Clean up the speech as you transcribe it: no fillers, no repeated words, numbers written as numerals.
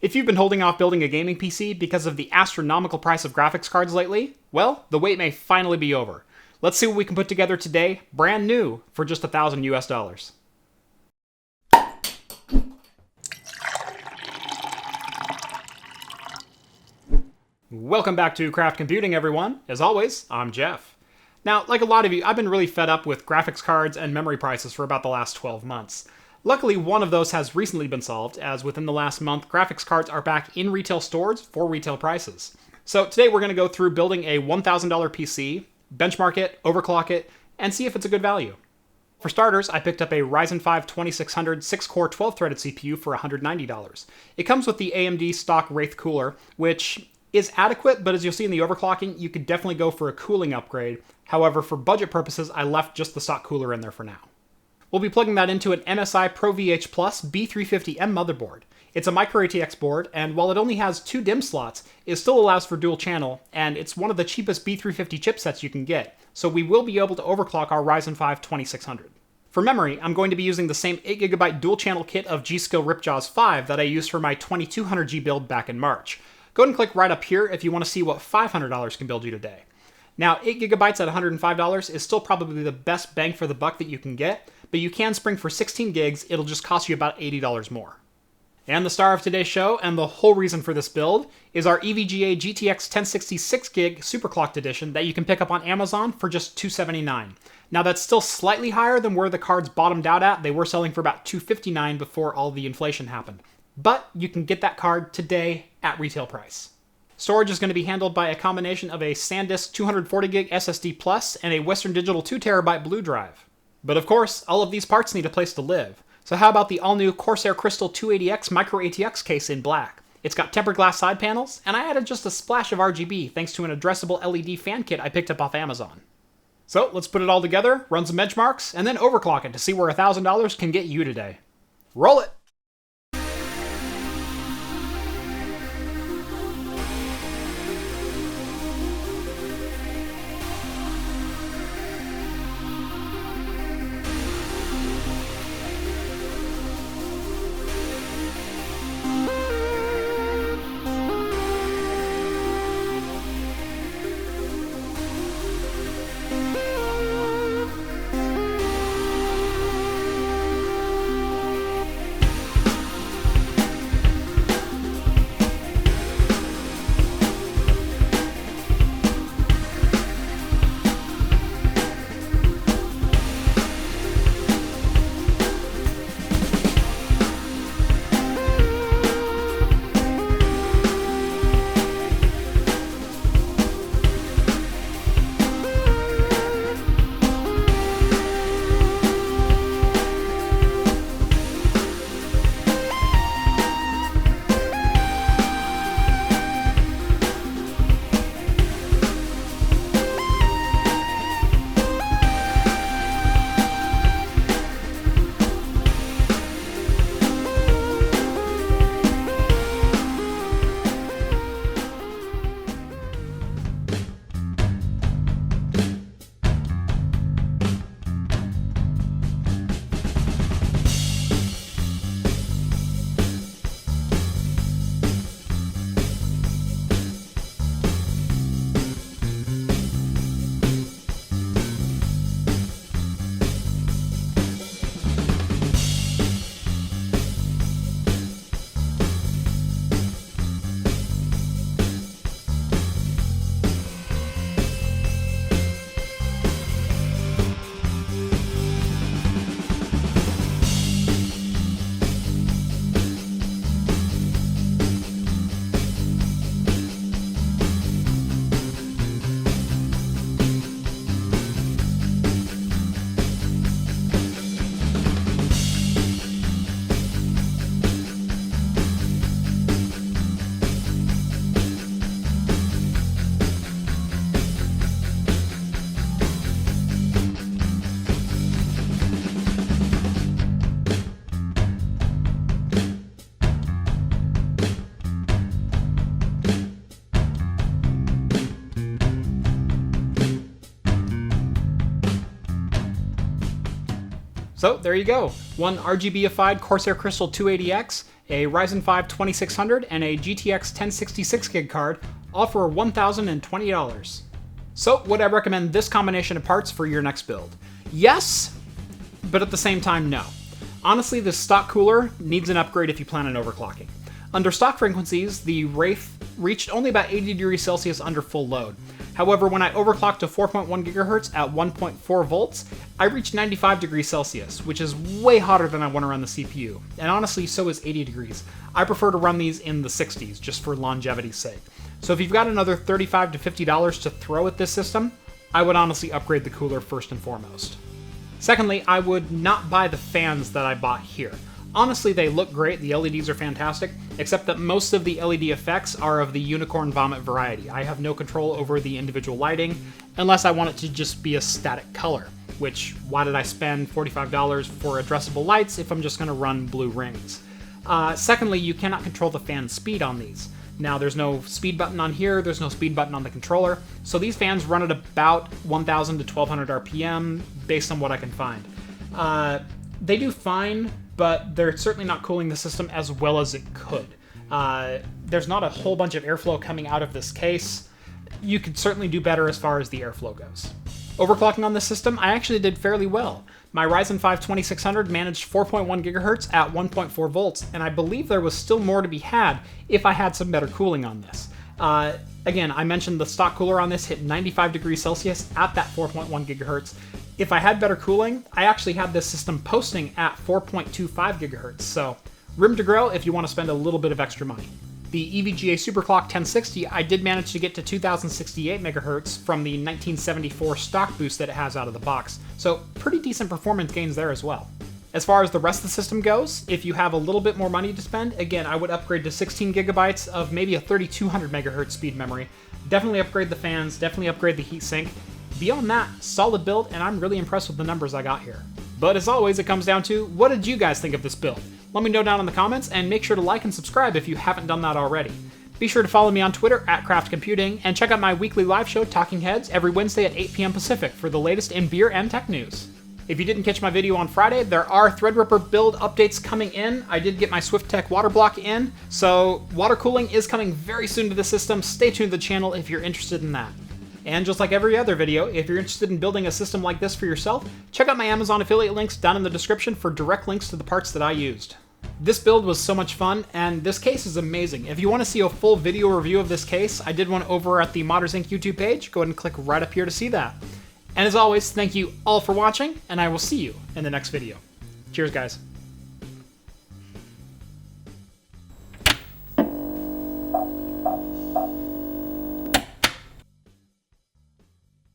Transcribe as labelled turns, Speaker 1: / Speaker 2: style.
Speaker 1: If you've been holding off building a gaming PC because of the astronomical price of graphics cards lately, well, the wait may finally be over. Let's see what we can put together today, brand new, for just $1,000 US. Welcome back to Craft Computing, everyone. As always, I'm Jeff. Now, like a lot of you, I've been really fed up with graphics cards and memory prices for about the last 12 months. Luckily, one of those has recently been solved, as within the last month, graphics cards are back in retail stores for retail prices. So today we're going to go through building a $1,000 PC, benchmark it, overclock it, and see if it's a good value. For starters, I picked up a Ryzen 5 2600 6-core 12-threaded CPU for $190. It comes with the AMD stock Wraith cooler, which is adequate, but as you'll see in the overclocking, you could definitely go for a cooling upgrade. However, for budget purposes, I left just the stock cooler in there for now. We'll be plugging that into an MSI ProVH Plus B350M motherboard. It's a micro ATX board, and while it only has 2 DIMM slots, it still allows for dual channel, and it's one of the cheapest B350 chipsets you can get, so we will be able to overclock our Ryzen 5 2600. For memory, I'm going to be using the same 8GB dual channel kit of G.Skill Ripjaws 5 that I used for my 2200G build back in March. Go ahead and click right up here if you want to see what $500 can build you today. Now, 8GB at $105 is still probably the best bang for the buck that you can get, but you can spring for 16 gigs, it'll just cost you about $80 more. And the star of today's show, and the whole reason for this build, is our EVGA GTX 1066GB Superclocked Edition that you can pick up on Amazon for just $279. Now that's still slightly higher than where the cards bottomed out at. They were selling for about $259 before all the inflation happened. But you can get that card today at retail price. Storage is going to be handled by a combination of a SanDisk 240GB SSD Plus and a Western Digital 2TB blue drive. But of course, all of these parts need a place to live. So how about the all-new Corsair Crystal 280X Micro ATX case in black? It's got tempered glass side panels, and I added just a splash of RGB thanks to an addressable LED fan kit I picked up off Amazon. So let's put it all together, run some benchmarks, and then overclock it to see where $1,000 can get you today. Roll it! So there you go, one RGBified Corsair Crystal 280X a Ryzen 5 2600, and a GTX 1066 gig card, all for $1,020. So would I recommend this combination of parts for your next build? Yes, but at the same time, no. Honestly, this stock cooler needs an upgrade if you plan on overclocking. Under stock frequencies, the Wraith reached only about 80 degrees Celsius under full load. However, when I overclocked to 4.1 GHz at 1.4 volts, I reached 95 degrees Celsius, which is way hotter than I want to run the CPU. And honestly, so is 80 degrees. I prefer to run these in the 60s, just for longevity's sake. So if you've got another $35 to $50 to throw at this system, I would honestly upgrade the cooler first and foremost. Secondly, I would not buy the fans that I bought here. Honestly, they look great, the LEDs are fantastic, except that most of the LED effects are of the unicorn vomit variety. I have no control over the individual lighting, unless I want it to just be a static color, which, why did I spend $45 for addressable lights if I'm just going to run blue rings? Secondly, you cannot control the fan speed on these. Now, there's no speed button on here, there's no speed button on the controller, so these fans run at about 1,000 to 1,200 RPM, based on what I can find. They do fine, but they're certainly not cooling the system as well as it could. There's not a whole bunch of airflow coming out of this case. You could certainly do better as far as the airflow goes. Overclocking on this system, I actually did fairly well. My Ryzen 5 2600 managed 4.1 GHz at 1.4 volts, and I believe there was still more to be had if I had some better cooling on this. Again, I mentioned the stock cooler on this hit 95 degrees Celsius at that 4.1 GHz. If I had better cooling, I actually had this system posting at 4.25 GHz, so room to grow if you want to spend a little bit of extra money. The EVGA Superclock 1060, I did manage to get to 2068 MHz from the 1974 stock boost that it has out of the box, so pretty decent performance gains there as well. As far as the rest of the system goes, if you have a little bit more money to spend, again, I would upgrade to 16 gigabytes of maybe a 3200 MHz speed memory. Definitely upgrade the fans, definitely upgrade the heatsink. Beyond that, solid build, and I'm really impressed with the numbers I got here. But as always, it comes down to, what did you guys think of this build? Let me know down in the comments, and make sure to like and subscribe if you haven't done that already. Be sure to follow me on Twitter @CraftComputing, and check out my weekly live show, Talking Heads, every Wednesday at 8 p.m. Pacific for the latest in beer and tech news. If you didn't catch my video on Friday, there are Threadripper build updates coming in. I did get my SwiftTech water block in, so water cooling is coming very soon to the system. Stay tuned to the channel if you're interested in that. And just like every other video, if you're interested in building a system like this for yourself, check out my Amazon affiliate links down in the description for direct links to the parts that I used. This build was so much fun, and this case is amazing. If you want to see a full video review of this case, I did one over at the Modders Inc. YouTube page. Go ahead and click right up here to see that. And as always, thank you all for watching, and I will see you in the next video. Cheers, guys.